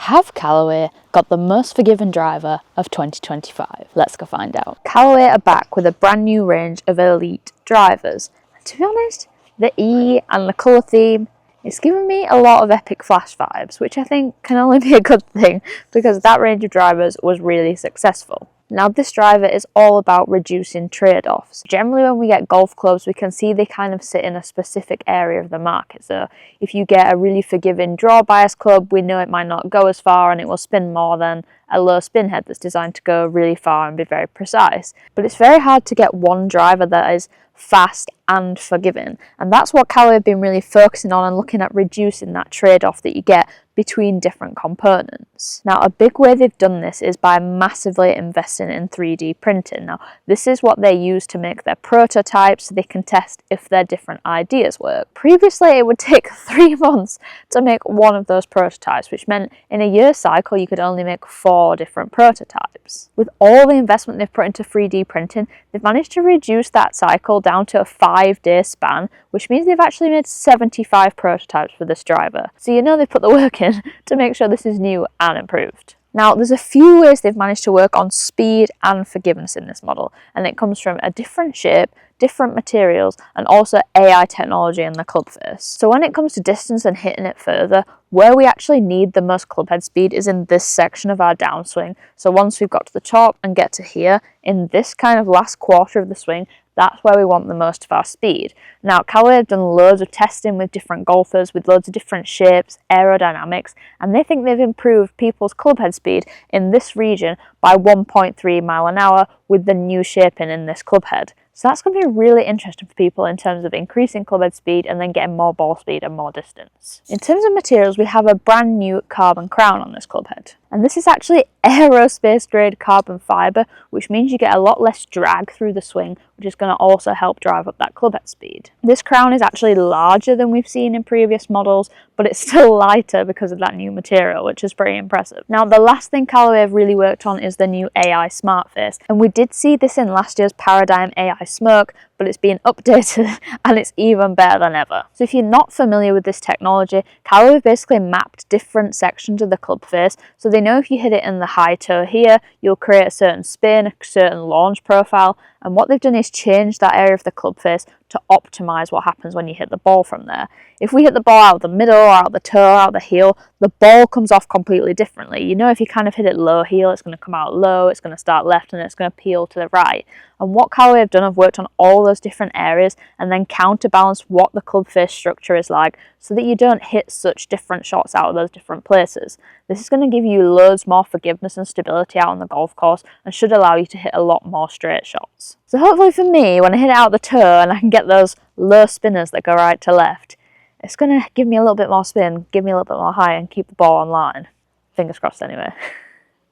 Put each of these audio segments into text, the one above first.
Have Callaway got the most forgiving driver of 2025? Let's go find out. Callaway are back with a brand new range of Elite drivers. And to be honest, the E and the colour theme, it's giving me a lot of Epic Flash vibes, which I think can only be a good thing because that range of drivers was really successful. Now this driver is all about reducing trade-offs. Generally when we get golf clubs, we can see they kind of sit in a specific area of the market. So if you get a really forgiving draw bias club, we know it might not go as far and it will spin more than a low spin head that's designed to go really far and be very precise. But it's very hard to get one driver that is fast and forgiving, and that's what Callaway have been really focusing on and looking at reducing that trade-off that you get between different components. Now a big way they've done this is by massively investing in 3D printing. Now this is what they use to make their prototypes so they can test if their different ideas work. Previously it would take 3 months to make one of those prototypes, which meant in a year cycle you could only make 4 different prototypes. With all the investment they've put into 3D printing, they've managed to reduce that cycle down to a 5-day span, which means they've actually made 75 prototypes for this driver. So you know they've put the work in to make sure this is new and improved. Now there's a few ways they've managed to work on speed and forgiveness in this model, and it comes from a different shape, different materials, and also AI technology in the club face. So when it comes to distance and hitting it further, where we actually need the most club head speed is in this section of our downswing. So once we've got to the top and get to here, in this kind of last quarter of the swing, that's where we want the most of our speed. Now, Callaway have done loads of testing with different golfers, with loads of different shapes, aerodynamics, and they think they've improved people's club head speed in this region by 1.3 mile an hour with the new shaping in this club head. So that's going to be really interesting for people in terms of increasing club head speed and then getting more ball speed and more distance. In terms of materials, we have a brand new carbon crown on this club head. And this is actually aerospace grade carbon fibre, which means you get a lot less drag through the swing, which is going to also help drive up that club head speed. This crown is actually larger than we've seen in previous models, but it's still lighter because of that new material, which is pretty impressive. Now, the last thing Callaway have really worked on is the new AI Smart Face, and we did see this in last year's Paradigm AI Smoke, but it's been updated and it's even better than ever. So if you're not familiar with this technology, Callaway have basically mapped different sections of the club face, so they know if you hit it in the high toe here, you'll create a certain spin, a certain launch profile, and what they've done is change that area of the club face to optimize what happens when you hit the ball from there. If we hit the ball out of the middle, or out the toe, or out the heel, the ball comes off completely differently. You know, if you kind of hit it low heel, it's going to come out low, it's going to start left, and it's going to peel to the right. And what Callaway have done, have worked on all those different areas and then counterbalance what the club face structure is like so that you don't hit such different shots out of those different places. This is going to give you loads more forgiveness and stability out on the golf course and should allow you to hit a lot more straight shots. So hopefully for me, when I hit it out the toe and I can get those low spinners that go right to left, it's going to give me a little bit more spin, give me a little bit more high and keep the ball on line. Fingers crossed anyway.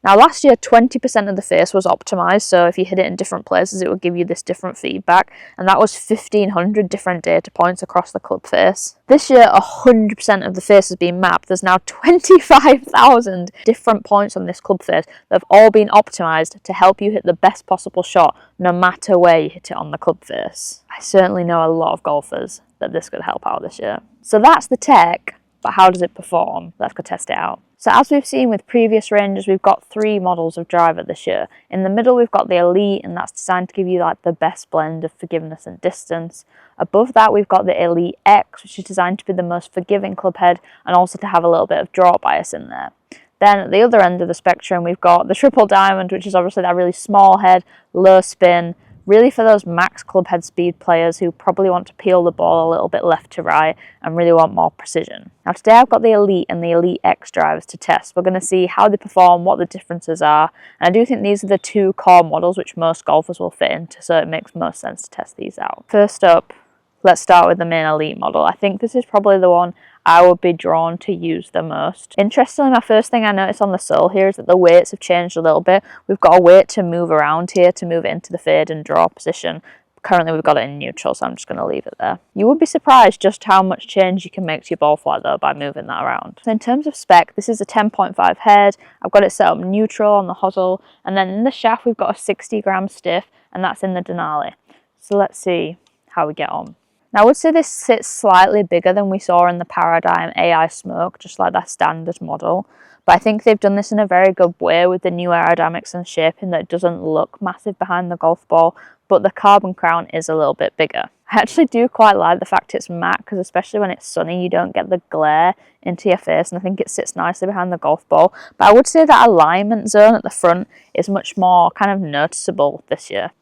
Now last year 20% of the face was optimised, so if you hit it in different places it would give you this different feedback, and that was 1500 different data points across the club face. This year 100% of the face has been mapped. There's now 25,000 different points on this club face that have all been optimised to help you hit the best possible shot no matter where you hit it on the club face. I certainly know a lot of golfers that this could help out this year. So that's the tech, but how does it perform? Let's go test it out. So as we've seen with previous ranges, we've got 3 models of driver this year. In the middle we've got the Elite, and that's designed to give you like the best blend of forgiveness and distance. Above that we've got the Elite X, which is designed to be the most forgiving club head and also to have a little bit of draw bias in there. Then at the other end of the spectrum we've got the Triple Diamond, which is obviously that really small head, low spin, really for those max club head speed players who probably want to peel the ball a little bit left to right and really want more precision. Now today I've got the Elite and the Elite X drivers to test. We're going to see how they perform, what the differences are, and I do think these are the 2 core models which most golfers will fit into, so it makes most sense to test these out. First up, let's start with the main Elite model. I think this is probably the one I would be drawn to use the most. Interestingly, my first thing I noticed on the sole here is that the weights have changed a little bit. We've got a weight to move around here to move it into the fade and draw position. Currently we've got it in neutral, so I'm just going to leave it there. You would be surprised just how much change you can make to your ball flight though by moving that around. So in terms of spec, this is a 10.5 head. I've got it set up neutral on the hosel, and then in the shaft we've got a 60 gram stiff, and that's in the Denali. So let's see how we get on. Now I would say this sits slightly bigger than we saw in the Paradigm AI Smoke, just like that standard model. But I think they've done this in a very good way with the new aerodynamics and shaping that doesn't look massive behind the golf ball, but the carbon crown is a little bit bigger. I actually do quite like the fact it's matte, because especially when it's sunny you don't get the glare into your face, and I think it sits nicely behind the golf ball. But I would say that alignment zone at the front is much more kind of noticeable this year.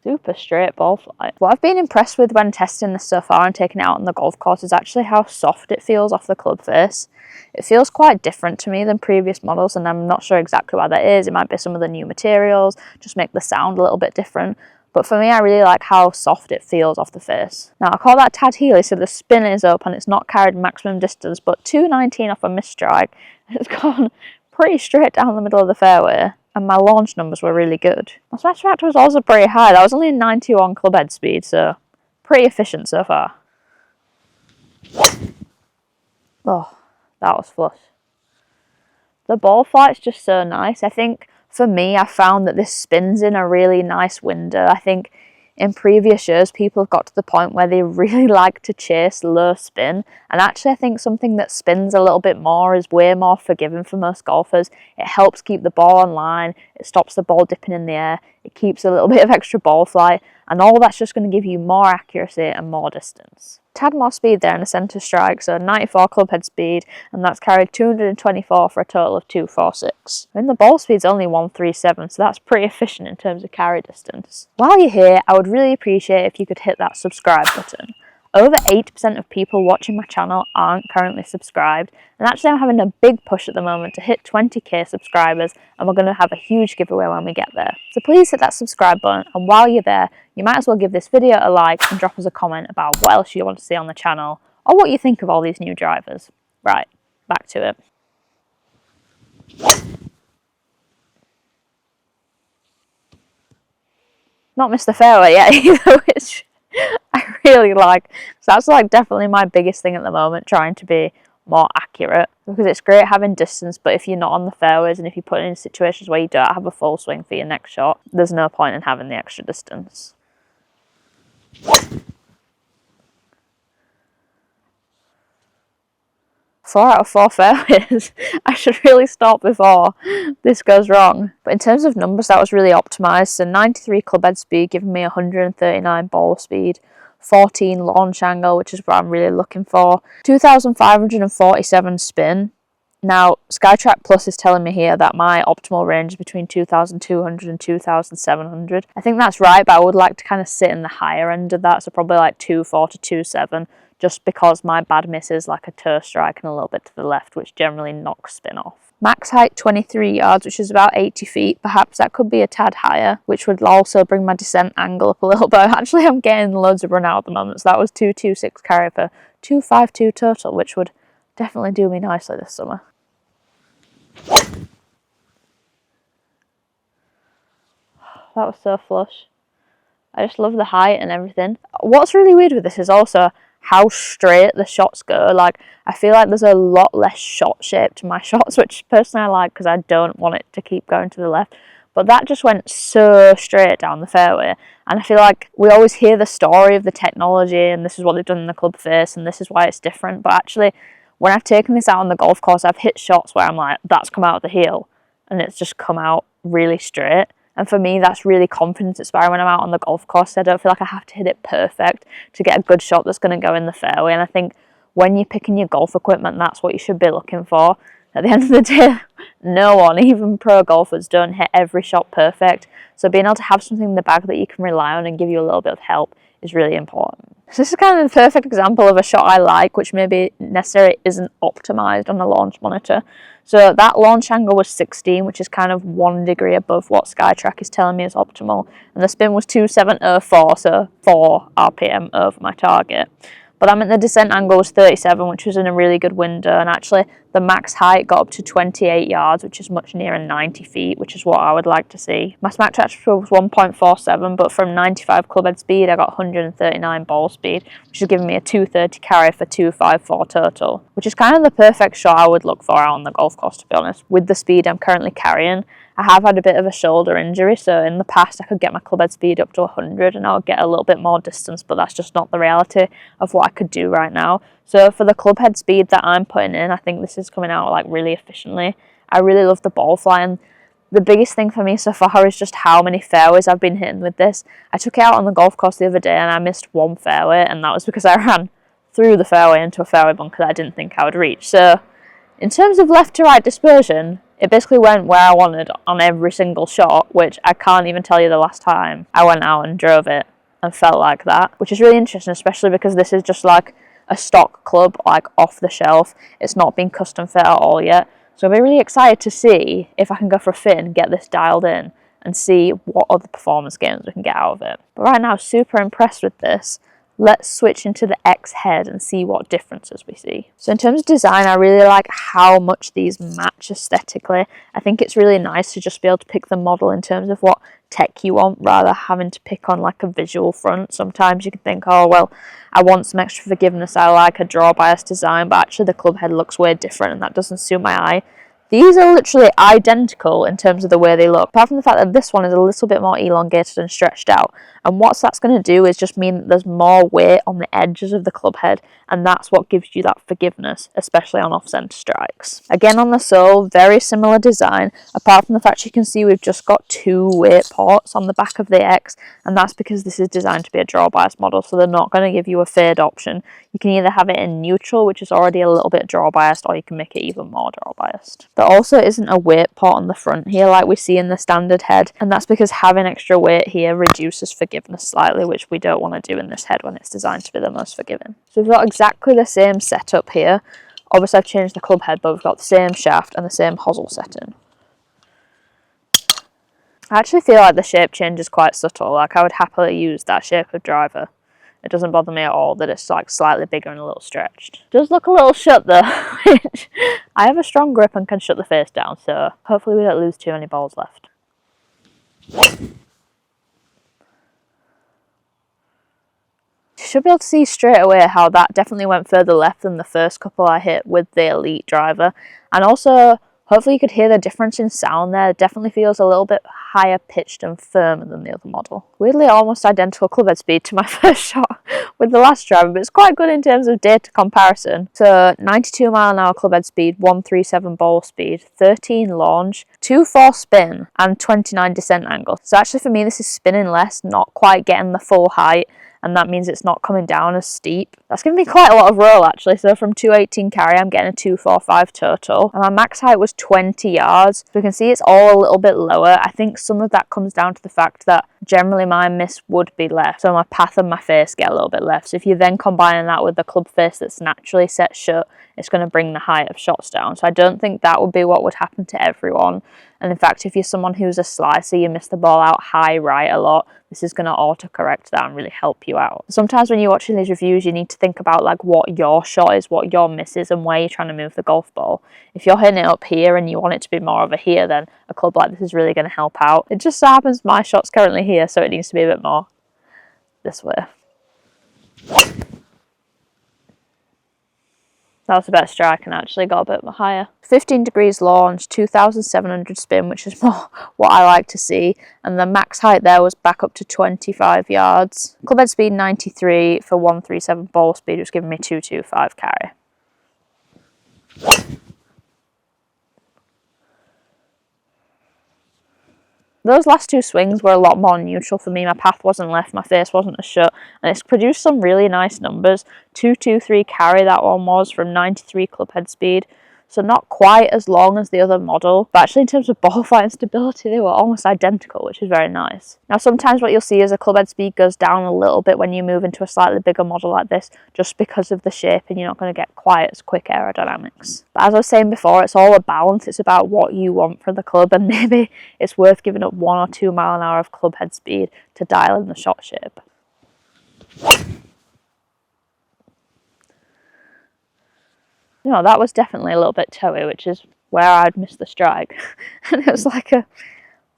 Super straight ball flight. What I've been impressed with when testing this so far and taking it out on the golf course is actually how soft it feels off the club face. It feels quite different to me than previous models, and I'm not sure exactly why that is. It might be some of the new materials, just make the sound a little bit different. But for me, I really like how soft it feels off the face. Now, I call that tad heely, so the spin is up and it's not carried maximum distance, but 219 off a missed strike. It's gone pretty straight down the middle of the fairway. And my launch numbers were really good. My smash factor was also pretty high. That was only a 91 club head speed, so pretty efficient so far. Oh, that was flush. The ball flight's just so nice. I think for me, I found that this spins in a really nice window. I think in previous years, people have got to the point where they really like to chase low spin. And actually, I think something that spins a little bit more is way more forgiving for most golfers. It helps keep the ball on line. It stops the ball dipping in the air. It keeps a little bit of extra ball flight. And all that's just going to give you more accuracy and more distance. Tad more speed there in the centre strike, so 94 club head speed, and that's carried 224 for a total of 246. And the ball speed's only 137, so that's pretty efficient in terms of carry distance. While you're here, I would really appreciate if you could hit that subscribe button. Over 80% of people watching my channel aren't currently subscribed, and actually I'm having a big push at the moment to hit 20k subscribers, and we're going to have a huge giveaway when we get there. So please hit that subscribe button, and while you're there, you might as well give this video a like and drop us a comment about what else you want to see on the channel, or what you think of all these new drivers. Right, back to it. Not missed the fairway yet either, which I really like. So that's like definitely my biggest thing at the moment, trying to be more accurate, because it's great having distance, but if you're not on the fairways and if you put in situations where you don't have a full swing for your next shot, there's no point in having the extra distance. 4 out of 4 fairways. I should really stop before this goes wrong. But in terms of numbers, that was really optimised. So 93 club head speed, giving me 139 ball speed. 14 launch angle, which is what I'm really looking for. 2,547 spin. Now, SkyTrack Plus is telling me here that my optimal range is between 2,200 and 2,700. I think that's right, but I would like to kind of sit in the higher end of that, so probably like 2.4 to 2.7, just because my bad miss is like a toe strike and a little bit to the left, which generally knocks spin off. Max height 23 yards, which is about 80 feet. Perhaps that could be a tad higher, which would also bring my descent angle up a little bit. Actually, I'm getting loads of run out at the moment, so that was 226 carry for 252 total, which would definitely do me nicely this summer. That was so flush. I just love the height and everything. What's really weird with this is also how straight the shots go. Like, I feel like there's a lot less shot shape to my shots, which personally I like because I don't want it to keep going to the left. But that just went so straight down the fairway. And I feel like we always hear the story of the technology and this is what they've done in the club face and this is why it's different. But actually, when I've taken this out on the golf course, I've hit shots where I'm like, that's come out of the heel and it's just come out really straight. And for me, that's really confidence inspiring when I'm out on the golf course. I don't feel like I have to hit it perfect to get a good shot that's going to go in the fairway. And I think when you're picking your golf equipment, that's what you should be looking for. At the end of the day, no one, even pro golfers, don't hit every shot perfect. So being able to have something in the bag that you can rely on and give you a little bit of help is really important. So this is kind of the perfect example of a shot I like, which maybe necessarily isn't optimized on the launch monitor. So that launch angle was 16, which is kind of 1 degree above what SkyTrack is telling me is optimal. And the spin was 2704, so 4 RPM over my target. But I meant the descent angle was 37, which was in a really good window. And actually, the max height got up to 28 yards, which is much nearer 90 feet, which is what I would like to see. My smack transfer was 1.47, but from 95 club head speed, I got 139 ball speed, which is giving me a 230 carry for 254 total, which is kind of the perfect shot I would look for out on the golf course, to be honest. With the speed I'm currently carrying, I have had a bit of a shoulder injury, so in the past I could get my club head speed up to 100 and I would get a little bit more distance, but that's just not the reality of what I could do right now. So for the club head speed that I'm putting in, I think this is coming out like really efficiently. I really love the ball flying. The biggest thing for me so far is just how many fairways I've been hitting with this. I took it out on the golf course the other day and I missed one fairway, and that was because I ran through the fairway into a fairway bunker that I didn't think I would reach. So in terms of left to right dispersion, it basically went where I wanted on every single shot, which I can't even tell you the last time I went out and drove it and felt like that, which is really interesting, especially because this is just like a stock club, like off the shelf. It's not been custom fit at all yet. So I'll be really excited to see if I can go for a fit and get this dialed in and see what other performance gains we can get out of it. But right now, super impressed with this. Let's switch into the X head and see what differences we see. So in terms of design, I really like how much these match aesthetically. I think it's really nice to just be able to pick the model in terms of what tech you want, rather having to pick on like a visual front. Sometimes you can think, oh well, I want some extra forgiveness, I like a draw bias design, but actually the club head looks way different and that doesn't suit my eye. These are literally identical in terms of the way they look, apart from the fact that this one is a little bit more elongated and stretched out. And what that's going to do is just mean that there's more weight on the edges of the club head, and that's what gives you that forgiveness, especially on off-centre strikes. Again, on the sole, very similar design, apart from the fact you can see we've just got 2 weight ports on the back of the X, and that's because this is designed to be a draw bias model, so they're not going to give you a fade option. You can either have it in neutral, which is already a little bit draw biased, or you can make it even more draw biased. There also isn't a weight pot on the front here like we see in the standard head, and that's because having extra weight here reduces forgiveness slightly, which we don't want to do in this head when it's designed to be the most forgiving. So we've got exactly the same setup here. Obviously I've changed the club head, but we've got the same shaft and the same hosel setting. I actually feel like the shape change is quite subtle, like I would happily use that shape of driver. It doesn't bother me at all that it's like slightly bigger and a little stretched. It does look a little shut though, which I have a strong grip and can shut the face down, so hopefully we don't lose too many balls left. You should be able to see straight away how that definitely went further left than the first couple I hit with the Elyte driver, and also hopefully you could hear the difference in sound there. It definitely feels a little bit higher pitched and firmer than the other model. Weirdly almost identical club head speed to my first shot with the last driver, but it's quite good in terms of data comparison. So 92 mile an hour club head speed, 137 ball speed, 13 launch, 2-4 spin and 29 descent angle. So actually for me this is spinning less, not quite getting the full height, and that means it's not coming down as steep. That's giving me quite a lot of roll actually, so from 218 carry I'm getting a 245 total, and my max height was 20 yards, so we can see it's all a little bit lower. I think some of that comes down to the fact that generally my miss would be left, so my path and my face get a little bit left, so if you're then combining that with the club face that's naturally set shut, it's going to bring the height of shots down. So I don't think that would be what would happen to everyone. And in fact, if you're someone who's a slicer, you miss the ball out high right a lot, this is going to autocorrect that and really help you out. Sometimes when you're watching these reviews, you need to think about like what your shot is, what your miss is, and where you're trying to move the golf ball. If you're hitting it up here and you want it to be more over here, then a club like this is really going to help out. It just so happens my shot's currently here, so it needs to be a bit more this way. That was a better strike and actually got a bit higher. 15 degrees launch, 2,700 spin, which is more what I like to see. And the max height there was back up to 25 yards. Club head speed 93 for 137 ball speed, which was giving me 225 carry. Those last 2 swings were a lot more neutral for me. My path wasn't left, my face wasn't as shut, and it's produced some really nice numbers. 223 carry that one was from 93 club head speed. So not quite as long as the other model, but actually in terms of ball flight and stability, they were almost identical, which is very nice. Now sometimes what you'll see is the club head speed goes down a little bit when you move into a slightly bigger model like this, just because of the shape, and you're not going to get quite as quick aerodynamics. But as I was saying before, it's all a balance. It's about what you want from the club, and maybe it's worth giving up 1 or 2 mile an hour of club head speed to dial in the shot shape. You know, that was definitely a little bit toey, which is where I'd missed the strike. And it was like a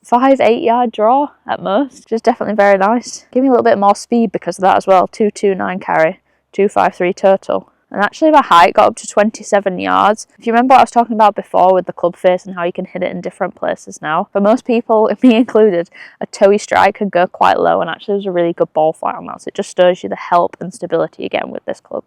5-8 yard draw at most, which is definitely very nice. Give me a little bit more speed because of that as well. 229 carry, 253 total. and actually my height got up to 27 yards. If you remember what I was talking about before with the club face and how you can hit it in different places now, for most people, me included, a toey strike can go quite low, and actually there's a really good ball flight on that, so it just shows you the help and stability again with this club.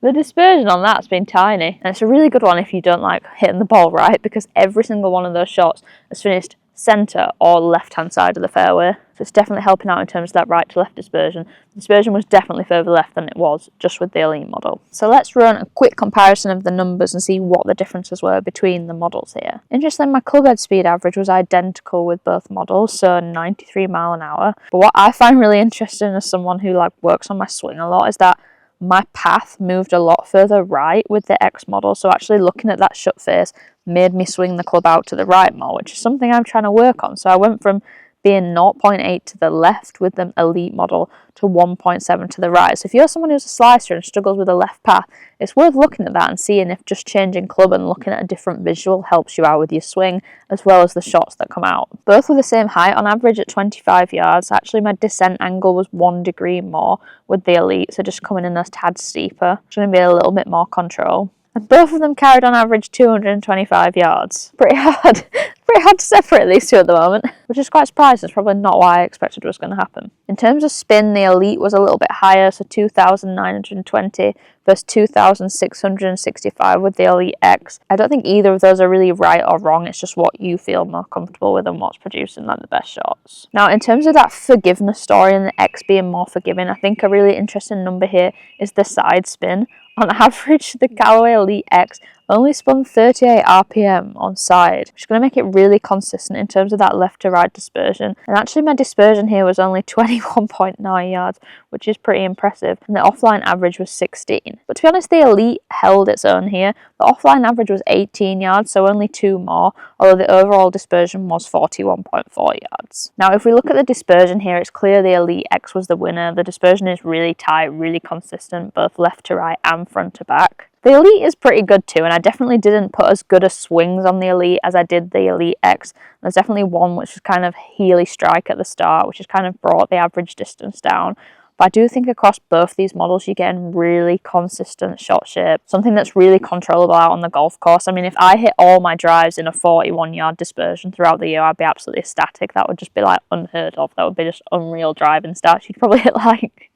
The dispersion on that's been tiny, and it's a really good one if you don't like hitting the ball right, because every single one of those shots has finished centre or left hand side of the fairway, so it's definitely helping out in terms of that right to left dispersion. The dispersion was definitely further left than it was just with the Elyte model. So let's run a quick comparison of the numbers and see what the differences were between the models here. Interestingly, my club head speed average was identical with both models, so 93 mile an hour. But what I find really interesting as someone who like works on my swing a lot is that my path moved a lot further right with the X model, so actually looking at that shut face made me swing the club out to the right more, which is something I'm trying to work on. So I went from being 0.8 to the left with the Elyte model to 1.7 to the right. So if you're someone who's a slicer and struggles with a left path, it's worth looking at that and seeing if just changing club and looking at a different visual helps you out with your swing, as well as the shots that come out. Both were the same height on average at 25 yards. Actually, my descent angle was 1 degree more with the Elyte, so just coming in a tad steeper. It's going to be a little bit more control. And both of them carried on average 225 yards. Pretty hard. Pretty hard to separate these two at the moment, which is quite surprising. It's probably not what I expected was going to happen. In terms of spin, the Elyte was a little bit higher, so 2,920 versus 2,665 with the Elyte X. I don't think either of those are really right or wrong. It's just what you feel more comfortable with and what's producing like the best shots. Now, in terms of that forgiveness story and the X being more forgiving, I think a really interesting number here is the side spin. On average, the Callaway Elyte X only spun 38 RPM on side, which is going to make it really consistent in terms of that left to right dispersion. And actually my dispersion here was only 21.9 yards, which is pretty impressive. And the offline average was 16. But to be honest, the Elyte held its own here. The offline average was 18 yards, so only 2 more, although the overall dispersion was 41.4 yards. Now, if we look at the dispersion here, it's clear the Elyte X was the winner. The dispersion is really tight, really consistent, both left to right and front to back. The Elyte is pretty good too, and I definitely didn't put as good as swings on the Elyte as I did the Elyte X. There's definitely one which was kind of heely strike at the start, which has kind of brought the average distance down. But I do think across both these models, you're getting really consistent shot shape, something that's really controllable out on the golf course. I mean, if I hit all my drives in a 41-yard dispersion throughout the year, I'd be absolutely ecstatic. That would just be like unheard of. That would be just unreal driving stats. You'd probably hit like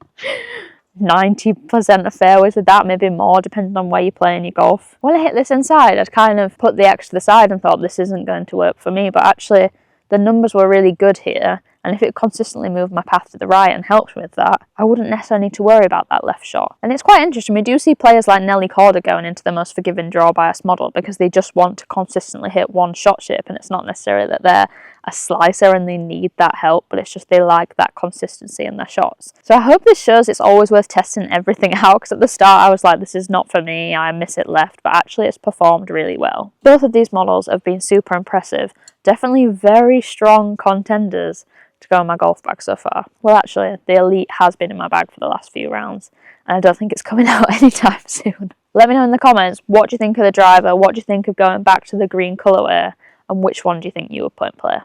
90% of fairways with that, maybe more, depending on where you're playing your golf. When I hit this inside, I'd kind of put the X to the side and thought this isn't going to work for me, but actually the numbers were really good here, and if it consistently moved my path to the right and helped with that, I wouldn't necessarily need to worry about that left shot. And it's quite interesting, we do see players like Nelly Corder going into the most forgiving draw bias model because they just want to consistently hit one shot shape, and it's not necessarily that they're a slicer and they need that help, but it's just they like that consistency in their shots. So I hope this shows it's always worth testing everything out, because at the start I was like, this is not for me, I miss it left, but actually it's performed really well. Both of these models have been super impressive, definitely very strong contenders to go in my golf bag so far. Well, actually, the Elyte has been in my bag for the last few rounds, and I don't think it's coming out anytime soon. Let me know in the comments, what do you think of the driver, what do you think of going back to the green colourway, and which one do you think you would put in play?